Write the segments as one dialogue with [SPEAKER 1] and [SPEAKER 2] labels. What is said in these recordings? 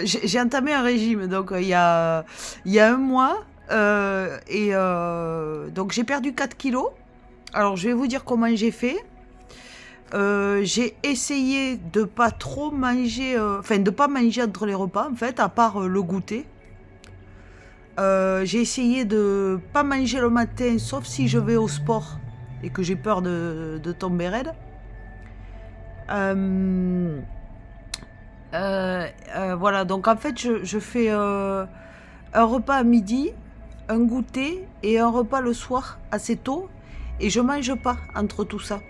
[SPEAKER 1] J'ai entamé un régime, donc il y a un mois, donc j'ai perdu 4 kilos. Alors je vais vous dire comment j'ai fait. J'ai essayé de pas trop manger, enfin de pas manger entre les repas en fait, à part le goûter. J'ai essayé de pas manger le matin, sauf si je vais au sport et que j'ai peur de tomber raide. Euh, voilà, donc en fait, je fais un repas à midi, un goûter et un repas le soir assez tôt. Et je mange pas entre tout ça.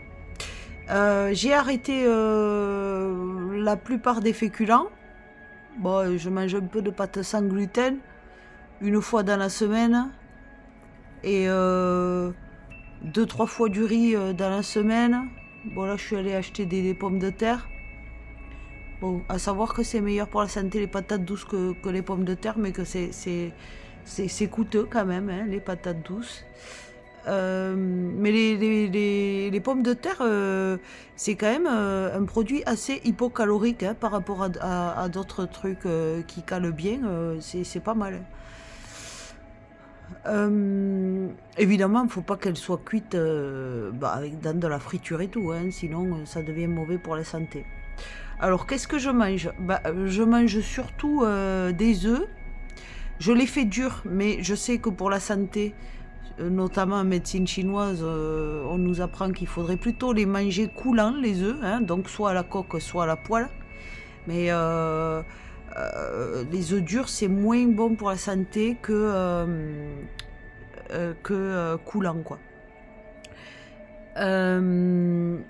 [SPEAKER 1] J'ai arrêté la plupart des féculents. Bon, je mange un peu de pâtes sans gluten une fois dans la semaine et deux, trois fois du riz dans la semaine. Bon, là, je suis allée acheter des pommes de terre. Bon, à savoir que c'est meilleur pour la santé les patates douces que les pommes de terre, mais que c'est coûteux quand même, hein, les patates douces. Mais les pommes de terre, c'est quand même un produit assez hypocalorique hein, par rapport à d'autres trucs qui calent bien. C'est pas mal. Évidemment, il ne faut pas qu'elle soit cuite dans de la friture et tout, hein, sinon ça devient mauvais pour la santé. Alors, qu'est-ce que je mange? Je mange surtout des œufs. Je les fais durs, mais je sais que pour la santé, notamment en médecine chinoise, on nous apprend qu'il faudrait plutôt les manger coulants, les œufs, hein, donc soit à la coque, soit à la poêle. Mais les œufs durs, c'est moins bon pour la santé que coulants, quoi.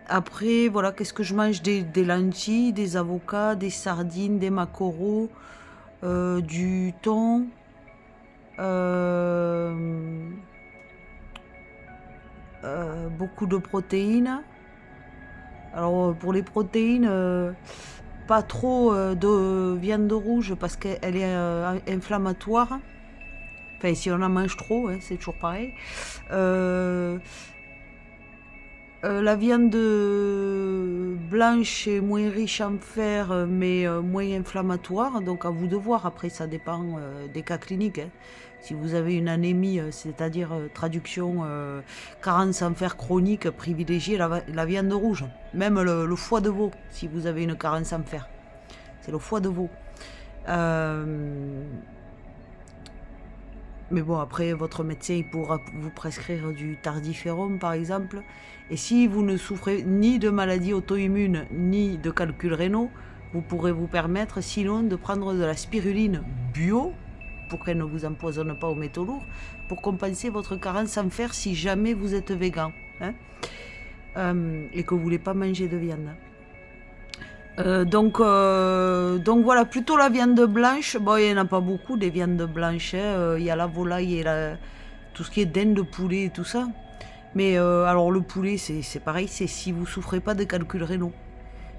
[SPEAKER 1] Après, voilà, qu'est-ce que je mange? Des lentilles, des avocats, des sardines, des maquereaux, du thon, euh, beaucoup de protéines. Alors, pour les protéines, pas trop de viande rouge parce qu'elle est inflammatoire. Enfin, si on en mange trop, hein, c'est toujours pareil. Euh, la viande blanche est moins riche en fer, mais moins inflammatoire. Donc à vous de voir. Après, ça dépend des cas cliniques. Hein. Si vous avez une anémie, c'est-à-dire traduction carence en fer chronique, privilégiez la viande rouge. Même le foie de veau, si vous avez une carence en fer. C'est le foie de veau. Euh, mais bon, après, votre médecin il pourra vous prescrire du tardiférum, par exemple. Et si vous ne souffrez ni de maladies auto-immunes, ni de calculs rénaux, vous pourrez vous permettre, sinon, de prendre de la spiruline bio, pour qu'elle ne vous empoisonne pas aux métaux lourds, pour compenser votre carence en fer si jamais vous êtes végan. Hein, et que vous ne voulez pas manger de viande. Donc voilà, plutôt la viande blanche. Bon, il n'y en a pas beaucoup des viandes blanches. Hein. Il y a la volaille et tout ce qui est dinde de poulet et tout ça. Mais alors le poulet, c'est pareil, c'est si vous souffrez pas de calculs rénaux.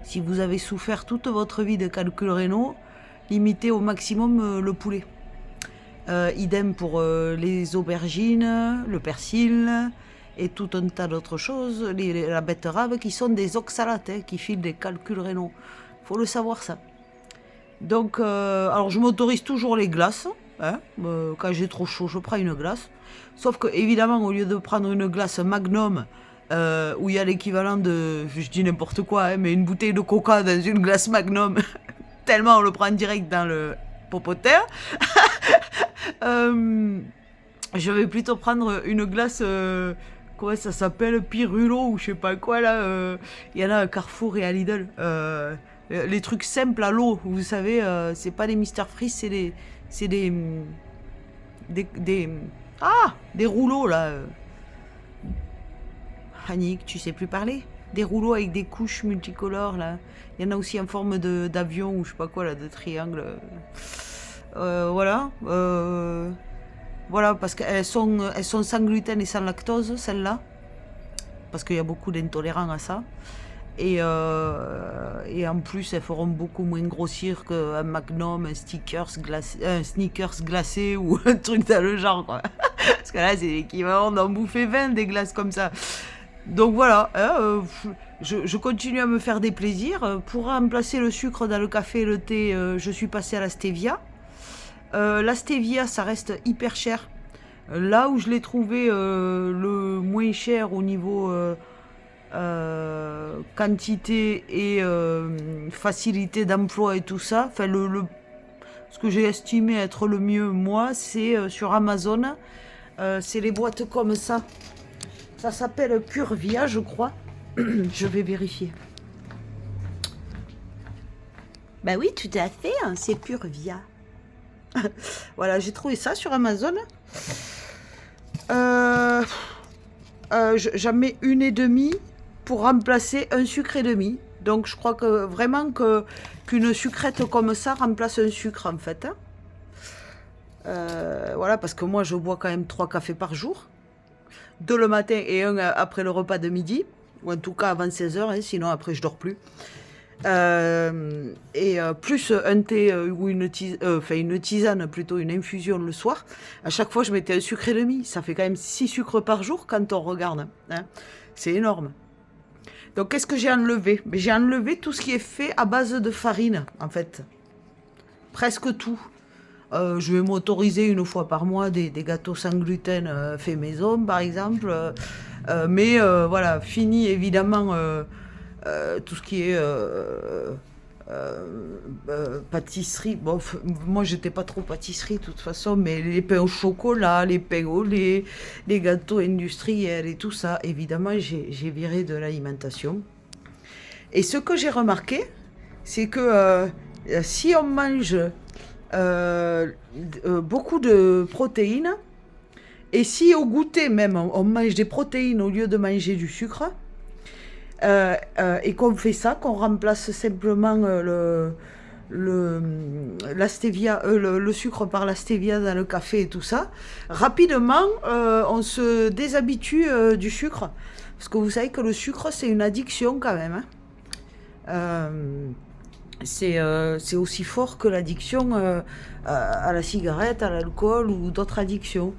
[SPEAKER 1] Si vous avez souffert toute votre vie de calculs rénaux, limitez au maximum le poulet. Idem pour les aubergines, le persil et tout un tas d'autres choses, la betterave qui sont des oxalates hein, qui filent des calculs rénaux. Faut le savoir ça. Donc, alors je m'autorise toujours les glaces. Hein, quand j'ai trop chaud, je prends une glace. Sauf que, évidemment, au lieu de prendre une glace Magnum, où il y a l'équivalent de, je dis n'importe quoi, hein, mais une bouteille de coca dans une glace Magnum, tellement on le prend direct dans le popoter, je vais plutôt prendre une glace, comment ça s'appelle, Pirulo ou je sais pas quoi là. Il y en a à Carrefour et à Lidl. Les trucs simples à l'eau, vous savez, c'est pas des Mister Freeze, c'est des, des rouleaux là. Annick, tu sais plus parler? Des rouleaux avec des couches multicolores là. Il y en a aussi en forme d'avion ou je sais pas quoi là, de triangle. Voilà. Voilà, parce qu'elles sont sans gluten et sans lactose, celles-là. Parce qu'il y a beaucoup d'intolérants à ça. Et en plus, elles feront beaucoup moins grossir qu'un Magnum, un Snickers glacé ou un truc dans le genre. Quoi. Parce que là, c'est l'équivalent d'en bouffer 20 des glaces comme ça. Donc voilà, hein, je continue à me faire des plaisirs. Pour remplacer le sucre dans le café et le thé, je suis passée à la stevia. La stevia, ça reste hyper cher. Là où je l'ai trouvé le moins cher au niveau quantité et facilité d'emploi et tout ça, enfin ce que j'ai estimé être le mieux moi, c'est sur Amazon. C'est les boîtes comme ça. Ça s'appelle Purvia, je crois. Je vais vérifier. Bah oui, tout à fait, hein, c'est Purvia. Voilà, j'ai trouvé ça sur Amazon. J'en mets une et demie pour remplacer un sucre et demi. Donc je crois que vraiment qu'une sucrète comme ça remplace un sucre en fait. Hein. Voilà, parce que moi je bois quand même 3 cafés par jour. 2 le matin et un après le repas de midi. Ou en tout cas avant 16h, hein, sinon après je dors plus. Plus un thé ou une tisane, plutôt une infusion le soir. À chaque fois je mettais un sucre et demi. Ça fait quand même 6 sucres par jour quand on regarde. Hein. C'est énorme. Donc qu'est-ce que j'ai enlevé? J'ai enlevé tout ce qui est fait à base de farine en fait. Presque tout. Je vais m'autoriser une fois par mois des gâteaux sans gluten faits maison par exemple. Mais voilà, fini évidemment tout ce qui est pâtisserie. Bon, moi j'étais pas trop pâtisserie de toute façon, mais les pains au chocolat, les pains au lait, les gâteaux industriels et tout ça, évidemment j'ai viré de l'alimentation. Et ce que j'ai remarqué, c'est que si on mange beaucoup de protéines, et si au goûter même on mange des protéines au lieu de manger du sucre, et qu'on fait ça, qu'on remplace simplement la stevia, le sucre par la stevia dans le café et tout ça, rapidement on se déshabitue du sucre. Parce que vous savez que le sucre c'est une addiction quand même. Hein. C'est aussi fort que l'addiction à la cigarette, à l'alcool ou d'autres addictions.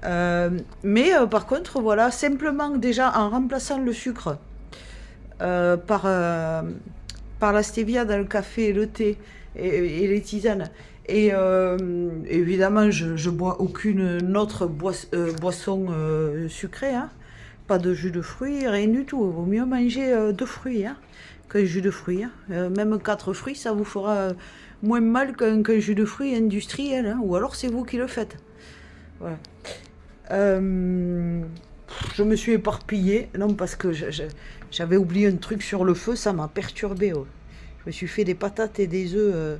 [SPEAKER 1] Par contre, voilà, simplement déjà en remplaçant le sucre par la stevia dans le café et le thé et les tisanes. Et évidemment, je bois aucune autre boisson sucrée. Hein. Pas de jus de fruits, rien du tout. Il vaut mieux manger 2 fruits hein, qu'un jus de fruits. Hein. Même 4 fruits, ça vous fera moins mal qu'un jus de fruits industriel. Hein. Ou alors c'est vous qui le faites. Voilà. Je me suis éparpillée. Non, parce que j'avais oublié un truc sur le feu, ça m'a perturbée. Oh. Je me suis fait des patates et des œufs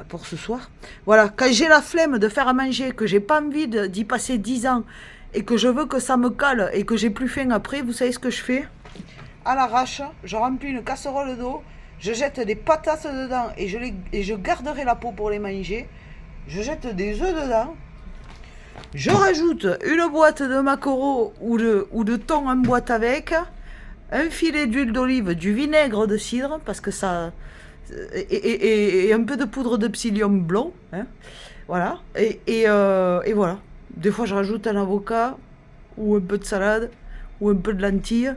[SPEAKER 1] pour ce soir. Voilà, quand j'ai la flemme de faire à manger, que j'ai pas envie d'y passer 10 ans et que je veux que ça me cale et que j'ai plus faim après, vous savez ce que je fais? À l'arrache, je remplis une casserole d'eau, je jette des patates dedans et je garderai la peau pour les manger. Je jette des œufs dedans. Je rajoute une boîte de maquereau ou de thon en boîte avec, un filet d'huile d'olive, du vinaigre de cidre, parce que ça... Et un peu de poudre de psyllium blond. Hein, voilà. Et voilà. Des fois, je rajoute un avocat, ou un peu de salade, ou un peu de lentilles.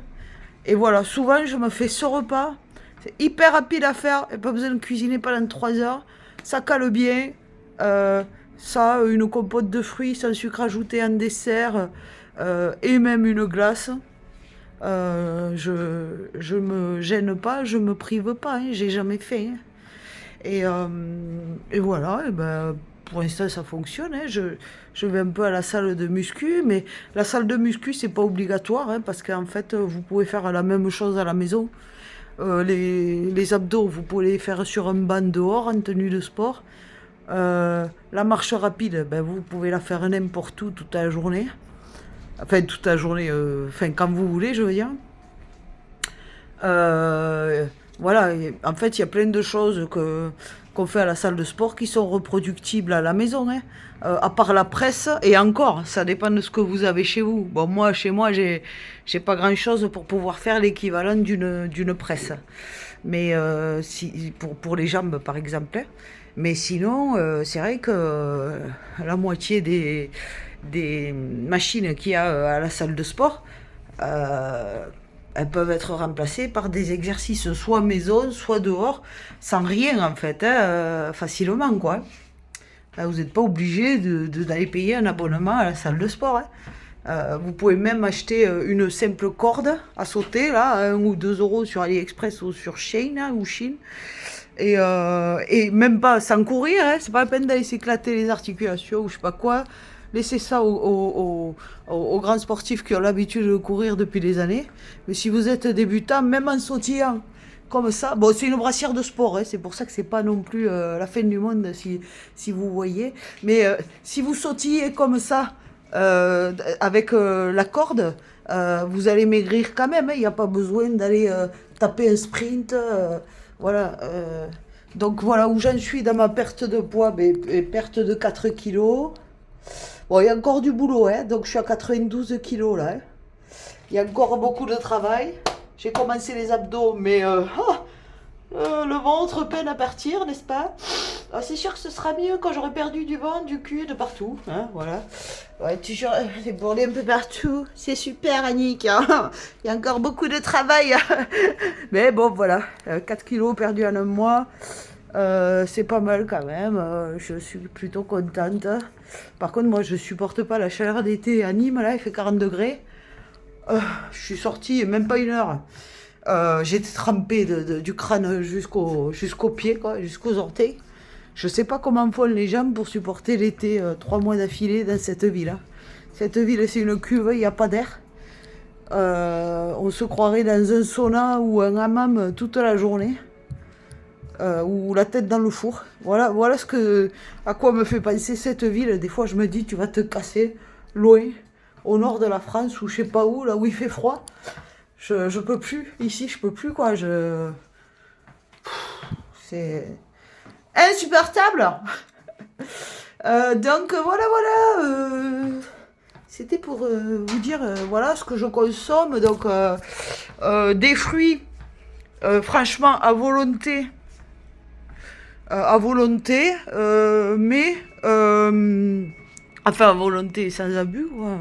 [SPEAKER 1] Et voilà. Souvent, je me fais ce repas. C'est hyper rapide à faire. Et pas besoin de cuisiner pendant 3 heures. Ça cale bien. Ça, une compote de fruits sans sucre ajouté en dessert. Et même une glace. Je me gêne pas, je me prive pas, hein, j'ai jamais fait. Hein. Et voilà, et ben, pour l'instant ça fonctionne. Hein, je vais un peu à la salle de muscu, mais la salle de muscu c'est pas obligatoire, hein, parce qu'en fait vous pouvez faire la même chose à la maison. Les abdos, vous pouvez les faire sur un banc dehors en tenue de sport. La marche rapide, ben, vous pouvez la faire n'importe où toute la journée. Enfin, toute la journée, quand vous voulez, je veux dire. Voilà, en fait, il y a plein de choses qu'on fait à la salle de sport qui sont reproductibles à la maison. Hein. À part la presse, et encore, ça dépend de ce que vous avez chez vous. Bon, moi, chez moi, j'ai pas grand-chose pour pouvoir faire l'équivalent d'une presse. Mais pour les jambes, par exemple. Hein. Mais sinon, c'est vrai que la moitié des machines qu'il y a à la salle de sport, euh, elles peuvent être remplacées par des exercices soit maison, soit dehors, sans rien en fait, hein, facilement quoi. Là, vous n'êtes pas obligé d'aller payer un abonnement à la salle de sport. Hein. Vous pouvez même acheter une simple corde à sauter, là, à 1 ou 2 euros sur AliExpress ou sur Shein, hein, ou Chine. Et même pas sans courir, hein, c'est pas la peine d'aller s'éclater les articulations ou je sais pas quoi. Laissez ça aux grands sportifs qui ont l'habitude de courir depuis des années. Mais si vous êtes débutant, même en sautillant comme ça, bon, c'est une brassière de sport, hein, c'est pour ça que c'est pas non plus la fin du monde si vous voyez. Mais si vous sautillez comme ça, avec la corde, vous allez maigrir quand même. Il n'y a pas besoin d'aller taper un sprint. Voilà. Donc voilà où j'en suis dans ma perte de poids, perte de 4 kilos. Bon, il y a encore du boulot, hein, donc je suis à 92 kilos là. Hein. Il y a encore beaucoup de travail. J'ai commencé les abdos, mais le ventre peine à partir, n'est-ce pas? C'est sûr que ce sera mieux quand j'aurai perdu du ventre, du cul, de partout. Hein, voilà. Ouais, toujours les bourrelets un peu partout. C'est super, Annick. Hein. Il y a encore beaucoup de travail. Mais bon, voilà. 4 kilos perdus en un mois. C'est pas mal quand même. Je suis plutôt contente. Par contre, moi, je supporte pas la chaleur d'été à Nîmes. Là, il fait 40 degrés. Je suis sortie même pas 1 heure. J'étais trempée du crâne jusqu'aux pieds, quoi, jusqu'aux orteils. Je sais pas comment font les gens pour supporter l'été 3 mois d'affilée dans cette ville. Hein. Cette ville, c'est une cuve, il n'y a pas d'air. On se croirait dans un sauna ou un hammam toute la journée. Ou la tête dans le four. Voilà à quoi me fait penser cette ville. Des fois, je me dis, tu vas te casser loin, au nord de la France, ou je sais pas où, là où il fait froid. Je peux plus. Ici, je peux plus, quoi. C'est insupportable. Donc, voilà. C'était pour vous dire, voilà ce que je consomme. Donc, des fruits, franchement, à volonté. Mais enfin à volonté sans abus, quoi.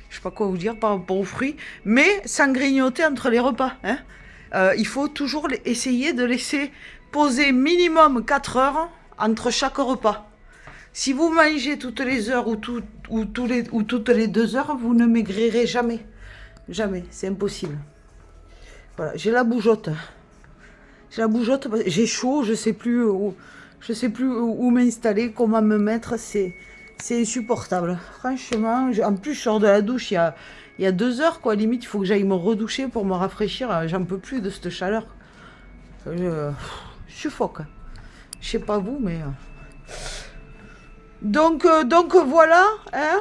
[SPEAKER 1] Je sais pas quoi vous dire par rapport aux fruits, mais sans grignoter entre les repas. Hein. Il faut toujours essayer de laisser poser minimum 4 heures entre chaque repas. Si vous mangez toutes les heures ou toutes les 2 heures, vous ne maigrirez jamais. Jamais, c'est impossible. Voilà, j'ai la bougeotte. J'ai chaud, je sais plus où m'installer, comment me mettre, c'est insupportable. Franchement, en plus je sors de la douche il y a 2 heures, quoi, limite il faut que j'aille me redoucher pour me rafraîchir, j'en peux plus de cette chaleur. Je suffoque. Je sais pas vous, mais donc voilà, hein.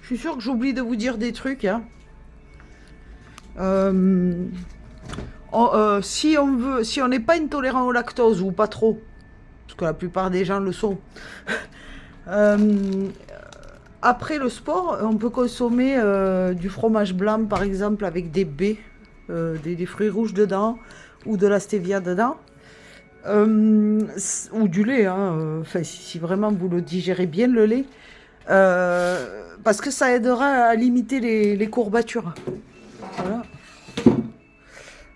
[SPEAKER 1] Je suis sûre que j'oublie de vous dire des trucs, hein. Si on n'est pas intolérant au lactose ou pas trop, parce que la plupart des gens le sont, après le sport, on peut consommer du fromage blanc par exemple avec des baies, des fruits rouges dedans ou de la stevia dedans, ou du lait, hein, si vraiment vous le digérez bien le lait, parce que ça aidera à limiter les courbatures. Voilà.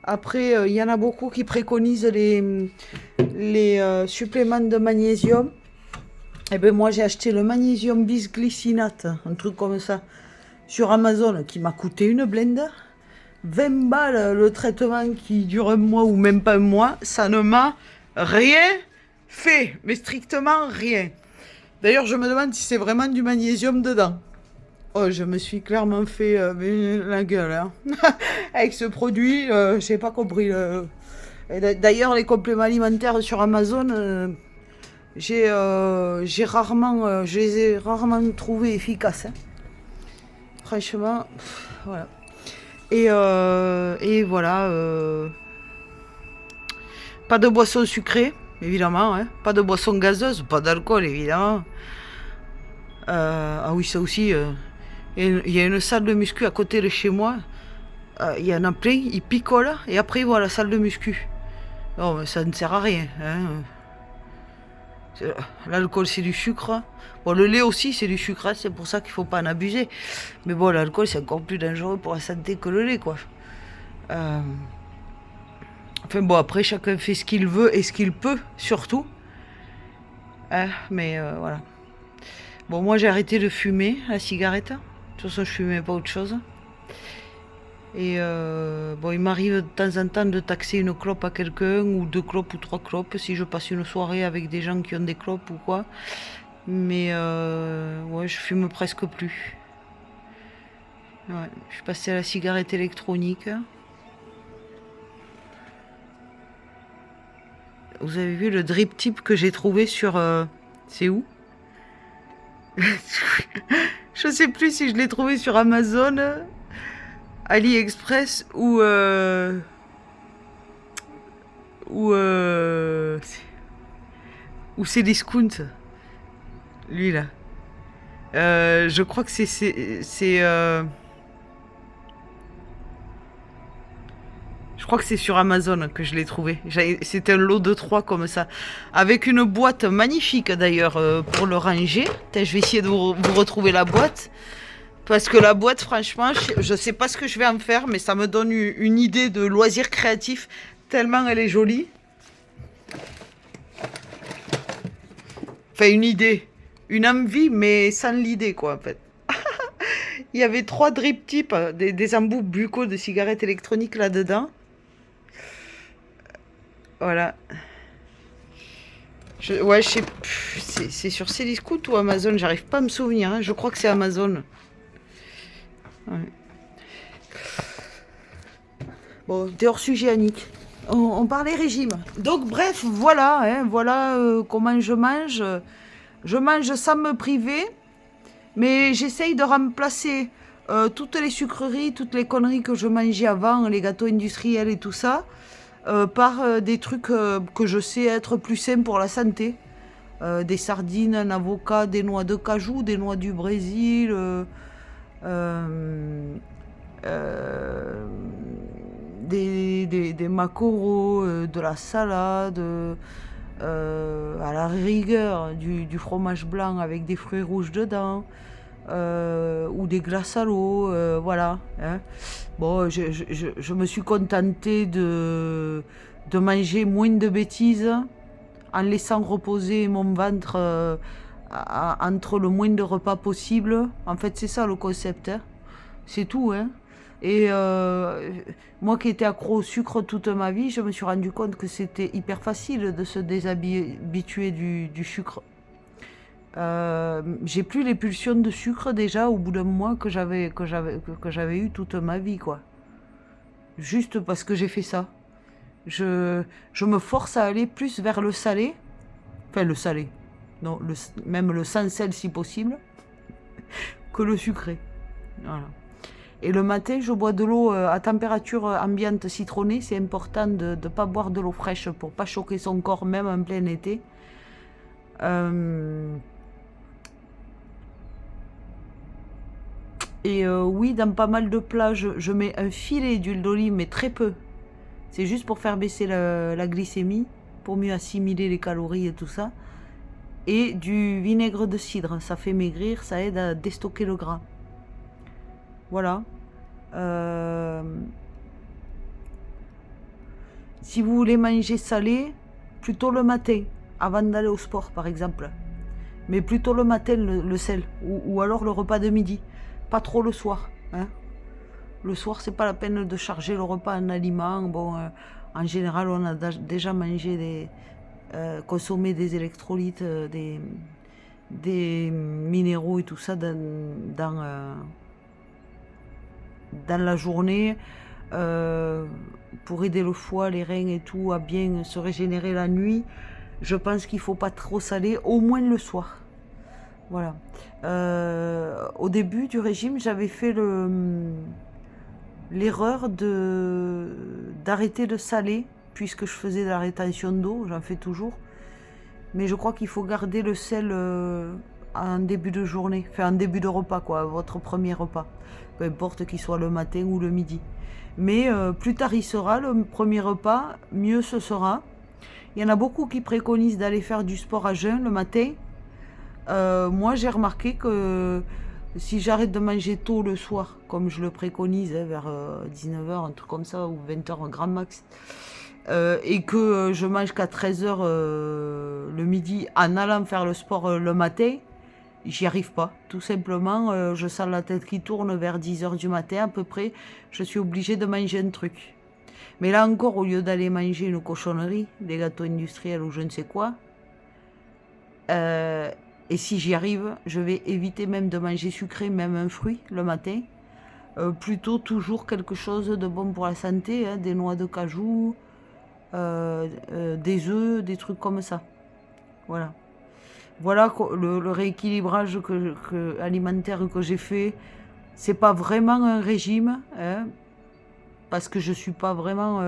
[SPEAKER 1] Après, il y en a beaucoup qui préconisent les suppléments de magnésium. Et bien moi, j'ai acheté le magnésium bisglycinate, un truc comme ça, sur Amazon, qui m'a coûté une blinde. 20 balles le traitement qui dure 1 mois ou même pas 1 mois. Ça ne m'a rien fait, mais strictement rien. D'ailleurs, je me demande si c'est vraiment du magnésium dedans. Oh, je me suis clairement fait la gueule, hein. Avec ce produit, j'ai pas compris. D'ailleurs, les compléments alimentaires sur Amazon, je les ai rarement trouvés efficaces. Hein. Franchement, voilà. Et voilà. Pas de boisson sucrée, évidemment. Hein. Pas de boisson gazeuse, pas d'alcool, évidemment. Ah oui, ça aussi. Il y a une salle de muscu à côté de chez moi. Il y en a plein, ils picolent et après ils vont à la salle de muscu. Non, mais ça ne sert à rien. Hein. L'alcool, c'est du sucre. Bon, le lait aussi, c'est du sucre, hein, c'est pour ça qu'il faut pas en abuser. Mais bon, l'alcool, c'est encore plus dangereux pour la santé que le lait, quoi. Euh, Enfin bon, après, chacun fait ce qu'il veut et ce qu'il peut, surtout. Hein, mais voilà. Bon, moi, j'ai arrêté de fumer la cigarette. De toute façon, je fumais pas autre chose. Et bon, il m'arrive de temps en temps de taxer une clope à quelqu'un, ou 2 clopes ou 3 clopes, si je passe une soirée avec des gens qui ont des clopes ou quoi. Mais ouais, je fume presque plus. Ouais, je suis passée à la cigarette électronique. Vous avez vu le drip tip que j'ai trouvé sur... c'est où? Je sais plus si je l'ai trouvé sur Amazon, AliExpress ou... ou c'est Discount. Lui là. Je crois que je crois que c'est sur Amazon que je l'ai trouvé. C'était un lot de 3 comme ça. Avec une boîte magnifique d'ailleurs pour le ranger. Je vais essayer de vous retrouver la boîte. Parce que la boîte, franchement, je sais pas ce que je vais en faire, mais ça me donne une idée de loisir créatif. Tellement elle est jolie. Enfin, une idée. Une envie, mais sans l'idée, quoi, en fait. Il y avait 3 drip tips, des embouts buccaux de cigarettes électroniques là-dedans. Voilà. Ouais, je sais. C'est sur Cdiscount ou Amazon, j'arrive pas à me souvenir. Hein. Je crois que c'est Amazon. Ouais. Bon, t'es hors sujet, Annick. On parlait régime. Donc, bref, voilà. Hein, voilà comment je mange. Je mange sans me priver. Mais j'essaye de remplacer toutes les sucreries, toutes les conneries que je mangeais avant, les gâteaux industriels et tout ça, par des trucs que je sais être plus sains pour la santé. Des sardines, un avocat, des noix de cajou, des noix du Brésil, des maquereaux, de la salade, à la rigueur du fromage blanc avec des fruits rouges dedans. Ou des glaces à l'eau, voilà. Hein. Bon, je me suis contentée de manger moins de bêtises en laissant reposer mon ventre entre le moins de repas possible. En fait, c'est ça le concept. Hein. C'est tout. Hein. Et moi qui étais accro au sucre toute ma vie, je me suis rendu compte que c'était hyper facile de se déshabituer du sucre. J'ai plus les pulsions de sucre déjà au bout d'un mois que j'avais eu toute ma vie, quoi. Juste parce que j'ai fait ça. Je me force à aller plus vers le salé. Enfin, le salé. Non, même le sans sel si possible. Que le sucré. Voilà. Et le matin, je bois de l'eau à température ambiante citronnée. C'est important de ne pas boire de l'eau fraîche pour pas choquer son corps, même en plein été. Et oui, dans pas mal de plats, je mets un filet d'huile d'olive, mais très peu. C'est juste pour faire baisser la glycémie, pour mieux assimiler les calories et tout ça. Et du vinaigre de cidre, ça fait maigrir, ça aide à déstocker le gras. Voilà. Si vous voulez manger salé, plutôt le matin, avant d'aller au sport par exemple. Mais plutôt le matin, le sel, ou alors le repas de midi. Pas trop le soir. Hein. Le soir, c'est pas la peine de charger le repas en aliments. Bon, en général, on a déjà mangé consommé des électrolytes, des minéraux et tout ça dans la journée pour aider le foie, les reins et tout à bien se régénérer la nuit. Je pense qu'il faut pas trop saler, au moins le soir. Voilà. Au début du régime, j'avais fait l'erreur d'arrêter de saler, puisque je faisais de la rétention d'eau, j'en fais toujours. Mais je crois qu'il faut garder le sel en début de journée, enfin en début de repas, quoi, votre premier repas. Peu importe qu'il soit le matin ou le midi. Mais plus tard il sera, le premier repas, mieux ce sera. Il y en a beaucoup qui préconisent d'aller faire du sport à jeun le matin. Moi, j'ai remarqué que si j'arrête de manger tôt le soir, comme je le préconise, hein, vers 19 h, un truc comme ça, ou 20 h, un grand max, et que je mange qu'à 13 h le midi en allant faire le sport le matin, j'y arrive pas. Tout simplement, je sens la tête qui tourne vers 10 h du matin à peu près. Je suis obligée de manger un truc. Mais là encore, au lieu d'aller manger une cochonnerie, des gâteaux industriels ou je ne sais quoi, et si j'y arrive, je vais éviter même de manger sucré, même un fruit le matin. Plutôt toujours quelque chose de bon pour la santé, hein, des noix de cajou, des œufs, des trucs comme ça. Voilà. Voilà le rééquilibrage alimentaire que j'ai fait. C'est pas vraiment un régime, hein, parce que je suis pas vraiment,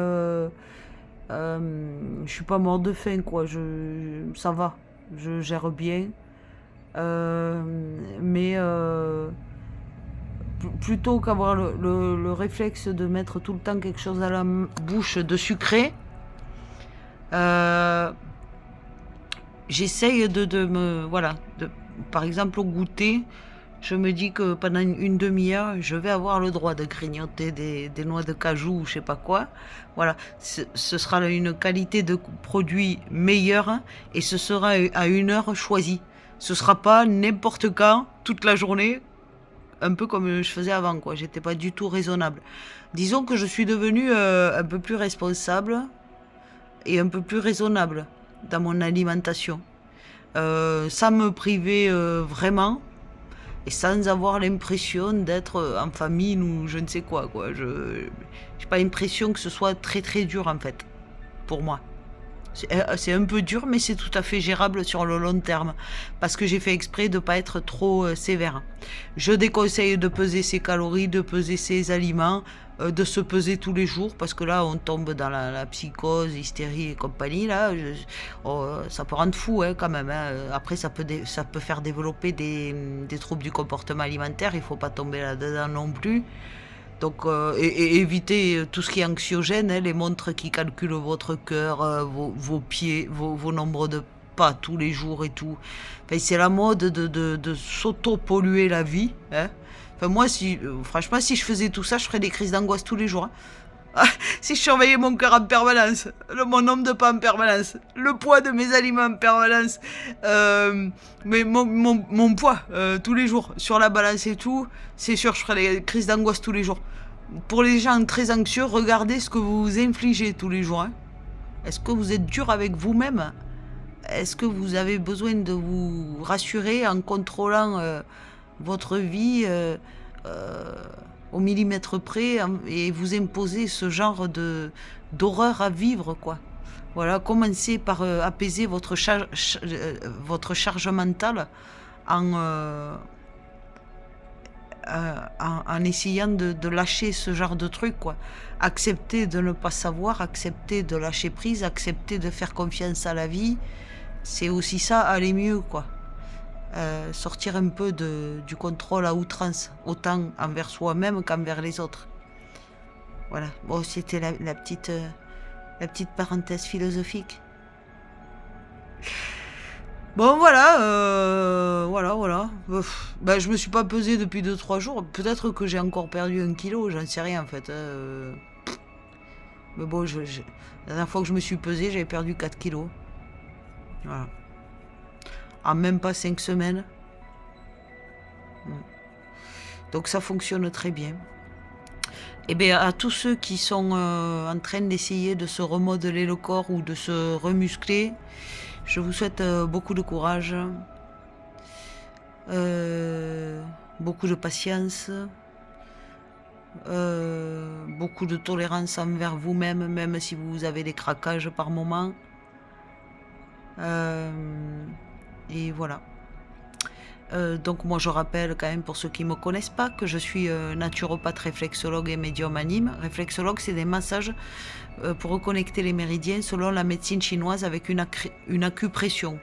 [SPEAKER 1] je suis pas mort de faim, quoi. Ça va, je gère bien. Mais plutôt qu'avoir le réflexe de mettre tout le temps quelque chose à la bouche de sucré, j'essaye voilà, par exemple au goûter, je me dis que pendant une demi-heure, je vais avoir le droit de grignoter des noix de cajou ou je sais pas quoi. Voilà, ce sera une qualité de produit meilleure et ce sera à une heure choisie. Ce sera pas n'importe quand, toute la journée, un peu comme je faisais avant, quoi. J'étais pas du tout raisonnable. Disons que je suis devenue un peu plus responsable et un peu plus raisonnable dans mon alimentation. Sans me priver vraiment et sans avoir l'impression d'être en famine ou je ne sais quoi. Je n'ai pas l'impression que ce soit très très dur en fait, pour moi. C'est un peu dur, mais c'est tout à fait gérable sur le long terme, parce que j'ai fait exprès de ne pas être trop sévère. Je déconseille de peser ses calories, de peser ses aliments, de se peser tous les jours, parce que là, on tombe dans la psychose, hystérie et compagnie. Là, ça peut rendre fou quand même. Hein. Après, ça peut faire développer des troubles du comportement alimentaire, il ne faut pas tomber là-dedans non plus. Donc, et éviter tout ce qui est anxiogène, hein, les montres qui calculent votre cœur, vos pieds, vos nombres de pas tous les jours et tout. Enfin, c'est la mode de s'auto-polluer la vie. Hein. Enfin, moi, franchement, si je faisais tout ça, je ferais des crises d'angoisse tous les jours. Hein. Si je surveillais mon cœur en permanence, mon nombre de pas en permanence, le poids de mes aliments en permanence, mais mon poids tous les jours, sur la balance et tout, c'est sûr, je ferais des crises d'angoisse tous les jours. Pour les gens très anxieux, regardez ce que vous vous infligez tous les jours. Hein. Est-ce que vous êtes dur avec vous-même? Est-ce que vous avez besoin de vous rassurer en contrôlant votre vie au millimètre près et vous imposer ce genre d'horreur à vivre, quoi. Voilà, commencez par apaiser votre charge mentale en essayant de lâcher ce genre de truc, quoi. Accepter de ne pas savoir, accepter de lâcher prise, accepter de faire confiance à la vie, c'est aussi ça, aller mieux, quoi. Sortir un peu du contrôle à outrance, autant envers soi-même qu'envers les autres. Voilà, bon, c'était la petite parenthèse philosophique. Bon, voilà, voilà. Ben, je me suis pas pesée depuis 2-3 jours. Peut-être que j'ai encore perdu 1 kilo, j'en sais rien en fait. Mais bon, la dernière fois que je me suis pesée, j'avais perdu 4 kilos. Voilà. En même pas 5 semaines. Donc ça fonctionne très bien. Et bien à tous ceux qui sont en train d'essayer de se remodeler le corps ou de se remuscler, je vous souhaite beaucoup de courage, beaucoup de patience, beaucoup de tolérance envers vous-même, même si vous avez des craquages par moment. Et voilà. Donc moi je rappelle quand même pour ceux qui ne me connaissent pas que je suis naturopathe, réflexologue et médium anime. Réflexologue, c'est des massages pour reconnecter les méridiens selon la médecine chinoise avec une acupression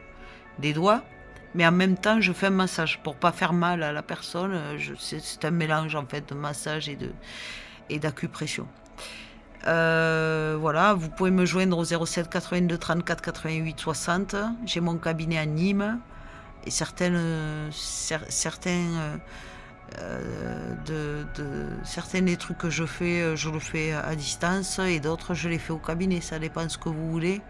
[SPEAKER 1] des doigts, mais en même temps je fais un massage pour pas faire mal à la personne. C'est un mélange en fait de massage et d'acupression. Voilà, vous pouvez me joindre au 07 82 34 88 60. J'ai mon cabinet à Nîmes. Et certains des trucs que je le fais à distance, et d'autres, je les fais au cabinet. Ça dépend de ce que vous voulez.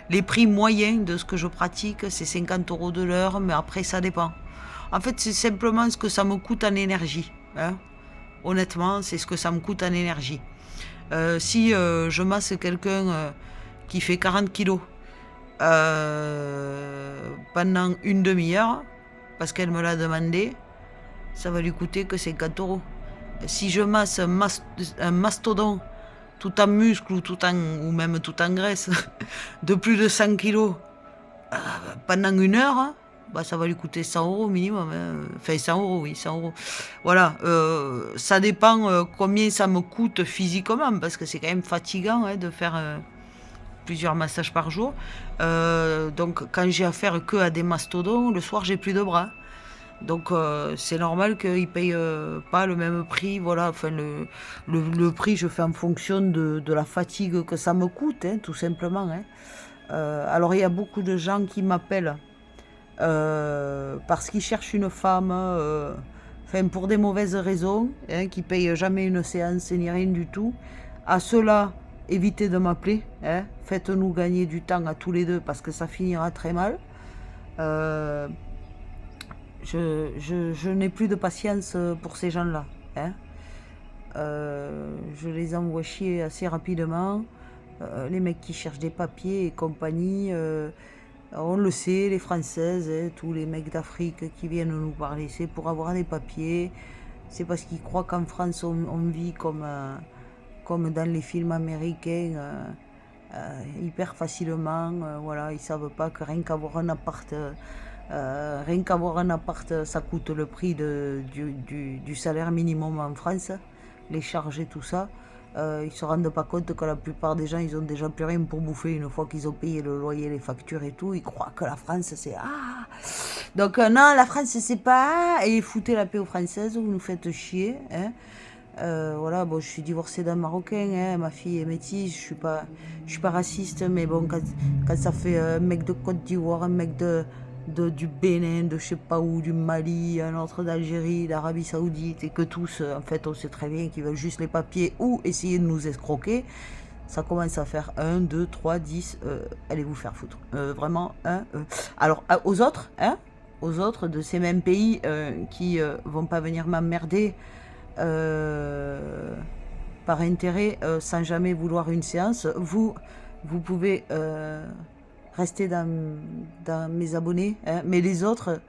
[SPEAKER 1] Les prix moyens de ce que je pratique, c'est 50 € de l'heure, mais après, ça dépend. En fait, c'est simplement ce que ça me coûte en énergie. Hein. Honnêtement, c'est ce que ça me coûte en énergie. Si je masse quelqu'un qui fait 40 kilos pendant une demi-heure, parce qu'elle me l'a demandé, ça va lui coûter que 50 €. Si je masse un mastodon tout en muscle ou même tout en graisse de plus de 100 kilos pendant une heure, bah, ça va lui coûter 100 € minimum. Hein. Enfin, 100 €, oui, 100 €. Voilà, ça dépend combien ça me coûte physiquement, parce que c'est quand même fatigant de faire plusieurs massages par jour. Donc, quand j'ai affaire que à des mastodons, le soir, j'ai plus de bras. Donc, c'est normal qu'ils ne payent pas le même prix. Voilà, enfin, le prix, je fais en fonction de la fatigue que ça me coûte, hein, tout simplement. Hein. Alors, il y a beaucoup de gens qui m'appellent parce qu'ils cherchent une femme, pour des mauvaises raisons, hein, qui ne payent jamais une séance ni rien du tout. À ceux-là, évitez de m'appeler. Hein. Faites-nous gagner du temps à tous les deux, parce que ça finira très mal. Je n'ai plus de patience pour ces gens-là. Hein. Je les envoie chier assez rapidement. Les mecs qui cherchent des papiers et compagnie, on le sait, les Françaises, hein, tous les mecs d'Afrique qui viennent nous parler, c'est pour avoir des papiers. C'est parce qu'ils croient qu'en France on vit comme dans les films américains, hyper facilement. Voilà, ils savent pas que rien qu'avoir un appart... ça coûte le prix du salaire minimum en France, les charges et tout ça. Ils se rendent pas compte que la plupart des gens, ils ont déjà plus rien pour bouffer une fois qu'ils ont payé le loyer, les factures et tout. Ils croient que la France, c'est... Ah. Donc non, la France, c'est pas... Et foutez la paix aux Françaises, vous nous faites chier. Hein. Voilà, bon, je suis divorcée d'un Marocain, hein, ma fille est métisse, je suis pas raciste, mais bon, quand ça fait un mec de Côte d'Ivoire, un mec du Bénin, de je sais pas où, du Mali, un autre d'Algérie, d'Arabie Saoudite, et que tous, en fait, on sait très bien qu'ils veulent juste les papiers ou essayer de nous escroquer, ça commence à faire 1, 2, 3, 10, allez vous faire foutre. Vraiment, hein. Alors, aux autres de ces mêmes pays qui vont pas venir m'emmerder par intérêt, sans jamais vouloir une séance, vous pouvez... restez dans mes abonnés, hein. Mais les autres,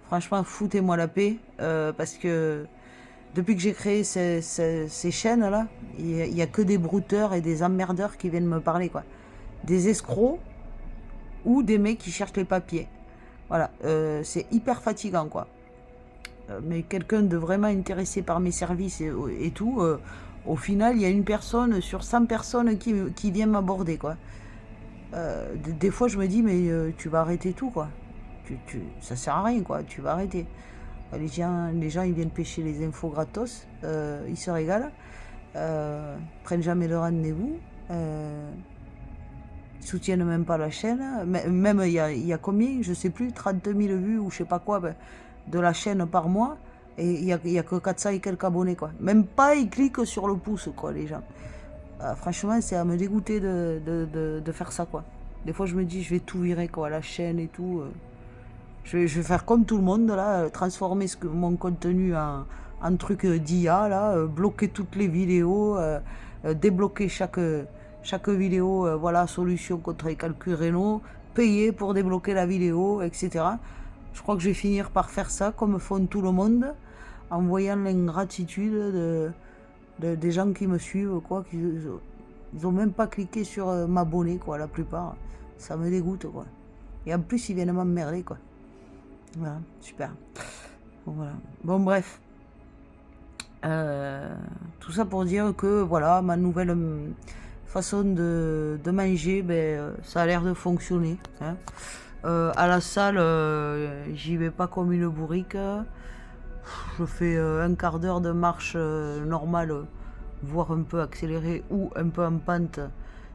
[SPEAKER 1] franchement, foutez-moi la paix, parce que depuis que j'ai créé ces chaînes-là, il n'y a que des brouteurs et des emmerdeurs qui viennent me parler, quoi. Des escrocs ou des mecs qui cherchent les papiers. Voilà, c'est hyper fatigant, quoi. Mais quelqu'un de vraiment intéressé par mes services et tout, au final, il y a une personne sur 100 personnes qui vient m'aborder, quoi. Des fois je me dis, mais tu vas arrêter tout, quoi. Ça sert à rien, quoi, tu vas arrêter. Les gens ils viennent pêcher les infos gratos, ils se régalent, prennent jamais le rendez-vous, ils soutiennent même pas la chaîne. Même il y a combien, je sais plus, 30 000 vues ou je sais pas quoi, de la chaîne par mois, et il y a que 400 et quelques abonnés, quoi. Même pas, ils cliquent sur le pouce, quoi, les gens. Franchement, c'est à me dégoûter de faire ça, quoi. Des fois, je me dis, je vais tout virer, quoi, la chaîne et tout. Je vais faire comme tout le monde, là, transformer mon contenu en truc d'IA, là, bloquer toutes les vidéos, débloquer chaque vidéo, voilà, solution contre les calculs rénaux, payer pour débloquer la vidéo, etc. Je crois que je vais finir par faire ça, comme font tout le monde, en voyant l'ingratitude des gens qui me suivent, quoi. Ils ont même pas cliqué sur m'abonner, quoi, la plupart. Ça me dégoûte, quoi. Et en plus, ils viennent m'emmerder, quoi. Voilà, super. Bon, voilà. Bon, bref. Tout ça pour dire que, voilà, ma nouvelle façon de manger, ça a l'air de fonctionner. Hein. À la salle, j'y vais pas comme une bourrique. Je fais un quart d'heure de marche normale voire un peu accéléré ou un peu en pente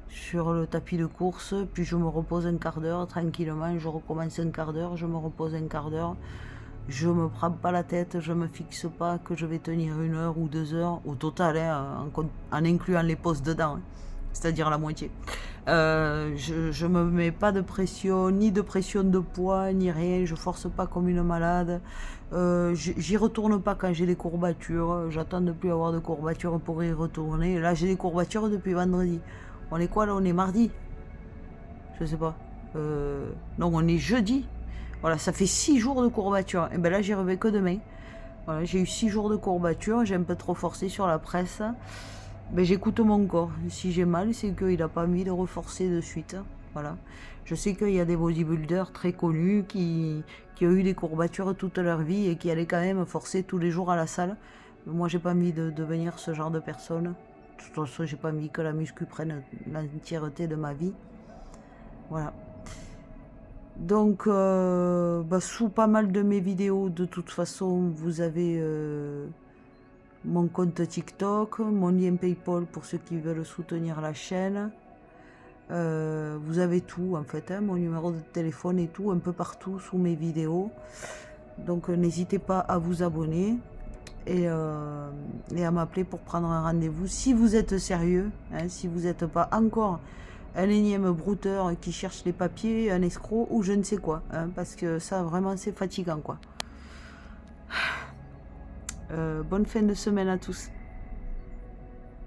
[SPEAKER 1] sur le tapis de course, puis je me repose un quart d'heure tranquillement, je recommence un quart d'heure, je me repose un quart d'heure, je me prends pas la tête, je me fixe pas que je vais tenir 1 heure ou 2 heures au total, hein, en incluant les pauses dedans, hein, c'est-à-dire la moitié. Je me mets pas de pression, ni de pression de poids, ni rien, je force pas comme une malade. J'y retourne pas quand j'ai des courbatures, j'attends de plus avoir de courbatures pour y retourner. Là j'ai des courbatures depuis vendredi. On est quoi là? On est mardi? Je sais pas. Non, on est jeudi. Voilà, ça fait 6 jours de courbatures. Et ben là j'y reviens que demain. Voilà, j'ai eu 6 jours de courbatures, j'ai un peu trop forcé sur la presse. Ben, j'écoute mon corps. Si j'ai mal, c'est qu'il n'a pas envie de reforcer de suite. Voilà. Je sais qu'il y a des bodybuilders très connus qui ont eu des courbatures toute leur vie et qui allaient quand même forcer tous les jours à la salle. Moi, j'ai pas envie de devenir ce genre de personne. De toute façon, j'ai pas envie que la muscu prenne l'entièreté de ma vie. Voilà. Donc, sous pas mal de mes vidéos, de toute façon, vous avez mon compte TikTok, mon lien PayPal pour ceux qui veulent soutenir la chaîne. Vous avez tout en fait, hein, mon numéro de téléphone et tout, un peu partout sous mes vidéos. Donc n'hésitez pas à vous abonner et à m'appeler pour prendre un rendez-vous si vous êtes sérieux, hein, si vous n'êtes pas encore un énième brouteur qui cherche les papiers, un escroc ou je ne sais quoi, hein, parce que ça vraiment c'est fatigant quoi. Bonne fin de semaine à tous.